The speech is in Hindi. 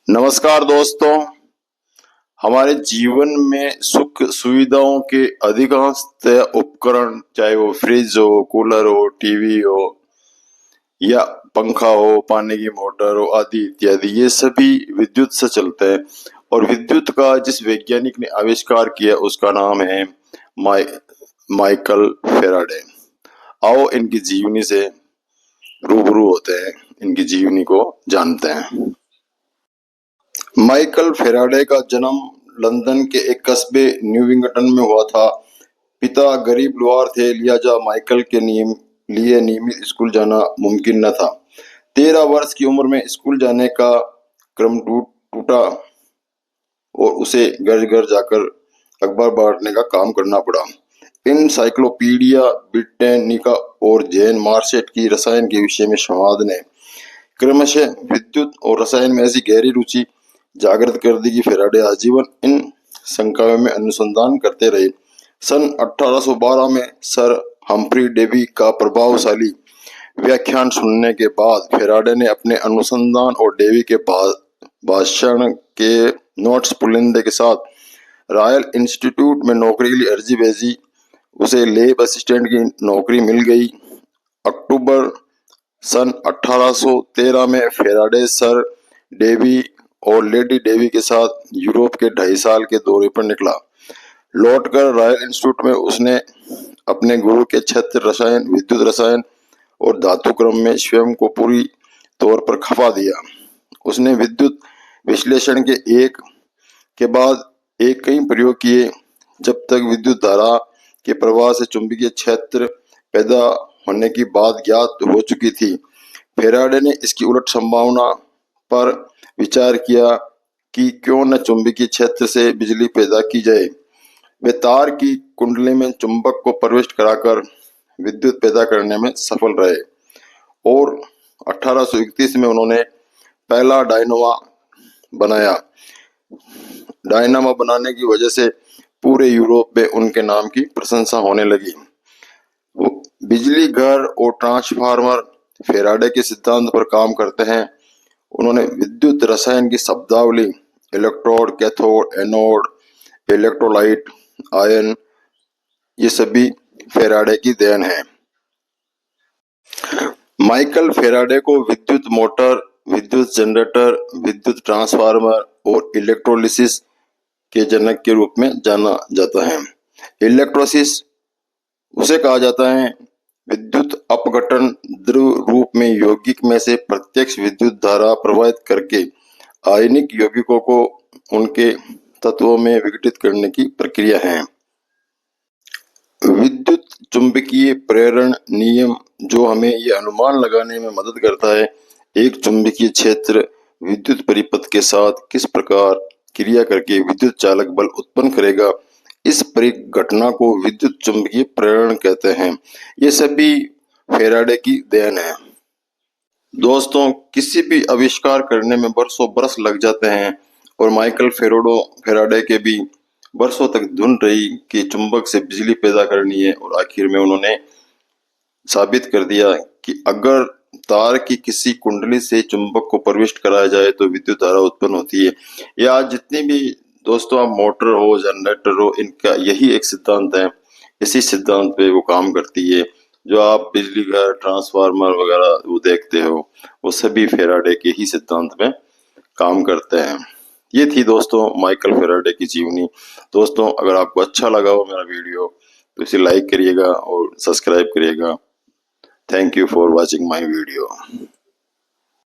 नमस्कार दोस्तों, हमारे जीवन में सुख सुविधाओं के अधिकांशतः उपकरण, चाहे वो फ्रिज हो, कूलर हो, टीवी हो या पंखा हो, पानी की मोटर हो आदि इत्यादि, ये सभी विद्युत से चलते हैं। और विद्युत का जिस वैज्ञानिक ने आविष्कार किया उसका नाम है माइकल फेराडे। आओ इनकी जीवनी से रूबरू होते हैं, इनकी जीवनी को जानते हैं। माइकल फेराडे का जन्म लंदन के एक कस्बे न्यूविंगटन में हुआ था। पिता गरीब लोहार थे, लिहाजा माइकल के लिए नियमित स्कूल जाना मुमकिन न था। 13 वर्ष की उम्र में स्कूल जाने का क्रम टूटा और उसे घर घर जाकर अखबार बांटने का काम करना पड़ा। इनसाइक्लोपीडिया ब्रिटेनिका और जैन मार्शेट की रसायन के विषय में संवाद ने क्रमशः विद्युत और रसायन में ऐसी गहरी रुचि जागृत कर दी कि फेराडे आजीवन इन संकायों में अनुसंधान करते रहे। सन 1812 में सर हम्फ्री डेवी का प्रभावशाली व्याख्यान सुनने के बाद फेराडे ने अपने अनुसंधान और डेवी के भाषण के नोट्स पुलिंदे के साथ रॉयल इंस्टीट्यूट में नौकरी के लिए अर्जी भेजी। उसे लैब असिस्टेंट की नौकरी मिल गई। अक्टूबर सन 1813 में फेराडे सर डेवी और लेडी डेवी के साथ यूरोप के 2.5 साल के दौरे पर निकला। लौटकर रॉयल इंस्टीट्यूट में उसने अपने गुरु के क्षेत्र रसायन, विद्युत रसायन और धातु क्रम में स्वयं को पूरी तौर पर खपा दिया। उसने विद्युत विश्लेषण के एक के बाद एक कई प्रयोग किए, जब तक विद्युत धारा के प्रवाह से चुंबकीय क्षेत्र पैदा होने की बात ज्ञात हो चुकी थी। फेराडे ने इसकी उलट संभावना पर विचार किया कि क्यों न चुंबकीय क्षेत्र से बिजली पैदा की जाए। वे तार की कुंडली में चुंबक को प्रविष्ट कराकर विद्युत पैदा करने में सफल रहे और 1831 में उन्होंने पहला डायनामो बनाया। डायनामो बनाने की वजह से पूरे यूरोप में उनके नाम की प्रशंसा होने लगी। बिजली घर और ट्रांसफार्मर फेराडे के सिद्धांत पर काम करते हैं। उन्होंने विद्युत रसायन की शब्दावली, electrode, cathode, anode, electrolyte, ion, ये सभी फेराडे की देन है। माइकल फेराडे को विद्युत मोटर, विद्युत जनरेटर, विद्युत ट्रांसफार्मर और इलेक्ट्रोलिसिस के जनक के रूप में जाना जाता है। इलेक्ट्रोलिसिस उसे कहा जाता है विद्युत अपघटन, द्रव रूप में यौगिक में से प्रत्यक्ष विद्युत धारा प्रवाहित करके आयनिक यौगिकों को उनके तत्वों में विघटित करने की प्रक्रिया है। विद्युत चुंबकीय प्रेरण नियम जो हमें यह अनुमान लगाने में मदद करता है एक चुंबकीय क्षेत्र विद्युत परिपथ के साथ किस प्रकार क्रिया करके विद्युत चालक बल उत्पन्न करेगा, इस परिघटना को विद्युत चुंबकीय प्रेरण कहते हैं। ये सभी फेराडे की देन है। दोस्तों, किसी भी आविष्कार करने में वर्षों बरस लग जाते हैं और माइकल फेराडे के भी वर्षों तक धुन रही कि चुंबक से बिजली पैदा करनी है और आखिर में उन्होंने साबित कर दिया कि अगर तार की किसी कुंडली से चुंबक को प्रविष्ट कराया जाए तो विद्युत धारा उत्पन्न होती है। या आज जितनी भी दोस्तों आप मोटर हो, जनरेटर हो, इनका यही एक सिद्धांत है। इसी सिद्धांत पे वो काम करती है। जो आप बिजली घर, ट्रांसफार्मर वगैरह वो देखते हो, वो सभी फेराडे के ही सिद्धांत में काम करते हैं। ये थी दोस्तों माइकल फेराडे की जीवनी। दोस्तों, अगर आपको अच्छा लगा हो मेरा वीडियो तो इसे लाइक करिएगा और सब्सक्राइब करिएगा। Thank you for watching my video.